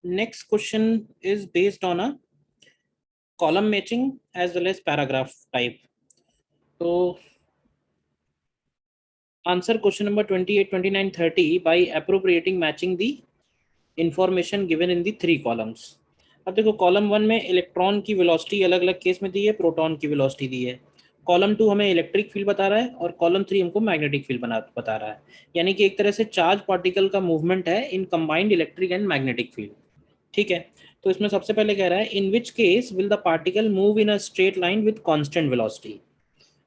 Next question is based on a column matching as well as paragraph type. So answer question number 28, 29, 30 by appropriating matching the information given in the 3 columns. अब देखो column 1 में electron की velocity अलग अलग case में दी है, proton की velocity दी है। कॉलम 2 हमें इलेक्ट्रिक फील्ड बता रहा है और कॉलम 3 हमको मैग्नेटिक फील्ड बता रहा है। यानी कि एक तरह से चार्ज पार्टिकल का मूवमेंट है in combined electric and magnetic field. ठीक है, तो इसमें सबसे पहले कह रहा है in which case will the particle move in a straight line with constant velocity.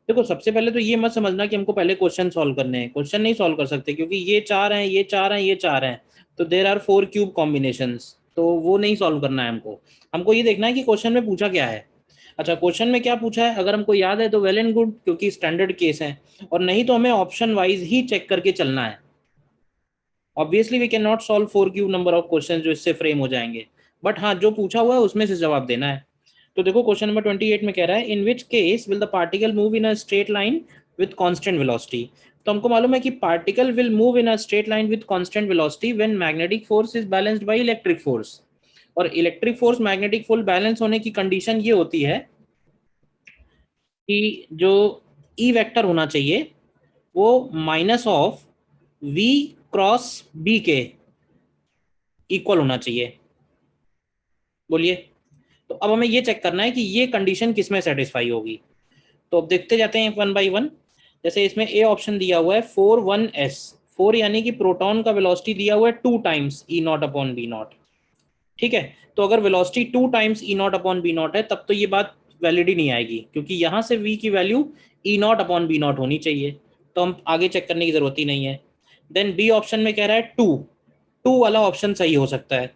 देखो सबसे पहले तो ये मत समझना कि हमको पहले क्वेश्चन सॉल्व करने हैं, क्वेश्चन नहीं सॉल्व कर सकते क्योंकि ये 4 हैं, ये 4 हैं, ये 4 हैं, तो देर आर 4 क्यूब कॉम्बिनेशंस, तो वो नहीं सॉल्व करना है हमको। हमको ये देखना है कि क्वेश्चन में पूछा क्या है। अच्छा, क्वेश्चन में क्या पूछा है अगर हमको याद है तो वेल एंड गुड, क्योंकि स्टैंडर्ड केस है, और नहीं तो हमें ऑप्शन वाइज ही चेक करके चलना है। Obviously we can not solve 4 cube number of question जो इससे फ्रेम हो जाएंगे, बट हाँ जो पूछा हुआ है उसमें से जवाब देना है। तो देखो क्वेश्चन नंबर 28 में कह रहा है in which case will the particle move in a straight line with constant velocity. तो हमको मालूम है कि particle will move in a straight line with constant velocity when magnetic force is balanced by electric force. और electric force magnetic force balance होने की condition ये होती है कि जो ई वेक्टर होना चाहिए वो minus of V cross B के इक्वल होना चाहिए। बोलिए, तो अब हमें ये चेक करना है कि ये कंडीशन किस में सेटिस्फाई होगी। तो अब देखते जाते हैं वन बाय वन। जैसे इसमें ए ऑप्शन दिया हुआ है 4 1s, 4 यानी कि प्रोटॉन का वेलोसिटी दिया हुआ है 2 times E naught upon B naught. ठीक है, तो अगर velocity 2 times E naught upon B naught है तब तो ये बात वैलिड ही नहीं आएगी, क्योंकि यहाँ से वी की value E naught upon B naught होनी चाहिए, तो हम आगे चेक करने की जरूरत ही नहीं है। देन बी ऑप्शन में कह रहा है 2, 2 वाला ऑप्शन सही हो सकता है।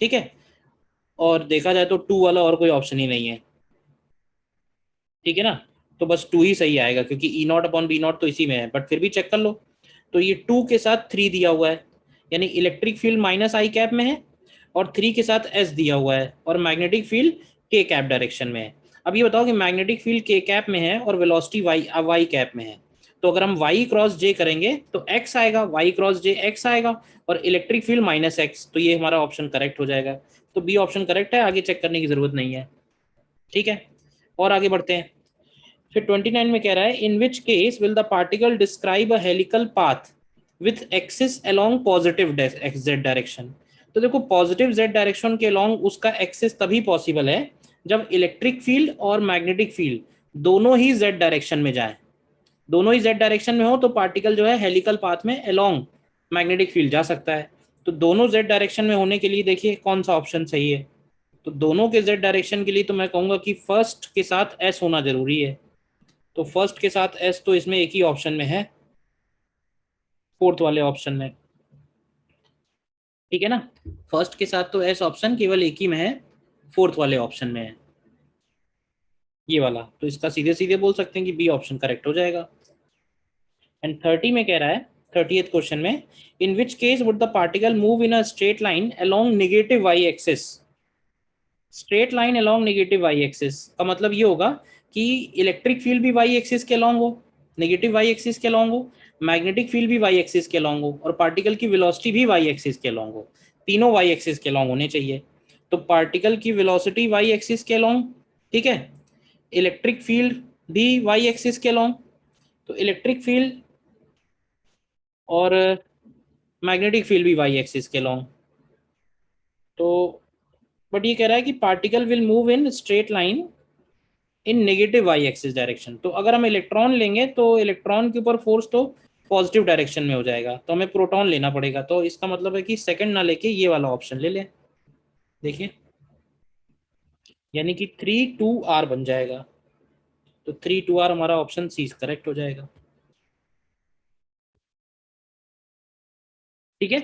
ठीक है, और देखा जाए तो 2 वाला और कोई ऑप्शन ही नहीं है। ठीक है ना, तो बस 2 ही सही आएगा क्योंकि ई नॉट अपॉन बी नॉट तो इसी में है, बट फिर भी चेक कर लो। तो ये 2 के साथ 3 दिया हुआ है, यानी इलेक्ट्रिक फील्ड माइनस आई कैप में है, और 3 के साथ एस दिया हुआ है, और मैग्नेटिक फील्ड के कैप डायरेक्शन में है। अब ये बताओ कि मैग्नेटिक फील्ड के कैप में है और वेलोसिटी वाई कैप में है, तो अगर हम वाई क्रॉस जे करेंगे तो एक्स आएगा, वाई क्रॉस जे एक्स आएगा, और इलेक्ट्रिक फील्ड माइनस एक्स, तो ये हमारा ऑप्शन करेक्ट हो जाएगा। तो बी ऑप्शन करेक्ट है, आगे चेक करने की जरूरत नहीं है। ठीक है, और आगे बढ़ते हैं। फिर 29 में कह रहा है in which case will the particle describe a helical path with axis along positive z direction. तो देखो पॉजिटिव जेड डायरेक्शन के अलोंग उसका एक्सिस तभी पॉसिबल है जब इलेक्ट्रिक फील्ड और मैग्नेटिक फील्ड दोनों ही जेड डायरेक्शन में जाए। दोनों ही जेड डायरेक्शन में हो तो पार्टिकल जो है हेलिकल पाथ में अलोंग मैग्नेटिक फील्ड जा सकता है। तो दोनों जेड डायरेक्शन में होने के लिए देखिए कौन सा ऑप्शन सही है। तो दोनों के जेड डायरेक्शन के लिए तो मैं कहूंगा कि फर्स्ट के साथ एस होना जरूरी है। तो फर्स्ट के साथ एस तो इसमें एक ही ऑप्शन में है, फोर्थ वाले ऑप्शन में। ठीक है ना, फर्स्ट के साथ तो एस ऑप्शन केवल एक ही में है, फोर्थ वाले ऑप्शन में है ये वाला, तो इसका सीधे सीधे बोल सकते हैं कि बी ऑप्शन करेक्ट हो जाएगा। एंड 30 में कह रहा है 30th क्वेश्चन में in which case would the particle move in a straight line along negative Y axis. Straight line along negative Y axis का मतलब ये होगा कि इलेक्ट्रिक फील्ड भी वाई एक्सिस के अलोंग हो, नेगेटिव वाई एक्सिस के अलोंग हो, मैग्नेटिक फील्ड भी वाई एक्सिस के अलोंग हो, और पार्टिकल की वेलोसिटी भी वाई एक्सिस के अलोंग हो। तीनों वाई एक्सिस के अलोंग होने चाहिए। तो पार्टिकल की वेलोसिटी वाई एक्सिस के अलोंग, ठीक है, इलेक्ट्रिक फील्ड भी वाई एक्सिस के अलोंग, तो इलेक्ट्रिक फील्ड और मैग्नेटिक फील्ड भी वाई एक्सिस के अलोंग। तो बट ये कह रहा है कि particle will move in straight line in negative Y axis direction. तो अगर हम इलेक्ट्रॉन लेंगे तो इलेक्ट्रॉन के ऊपर फोर्स तो पॉजिटिव डायरेक्शन में हो जाएगा, तो हमें प्रोटॉन लेना पड़ेगा। तो इसका मतलब है कि सेकंड ना लेके ये वाला ऑप्शन ले लें। देखिए, यानी कि 3 2 R बन जाएगा, तो 3 2 R हमारा ऑप्शन सी करेक्ट हो जाएगा। ठीक है,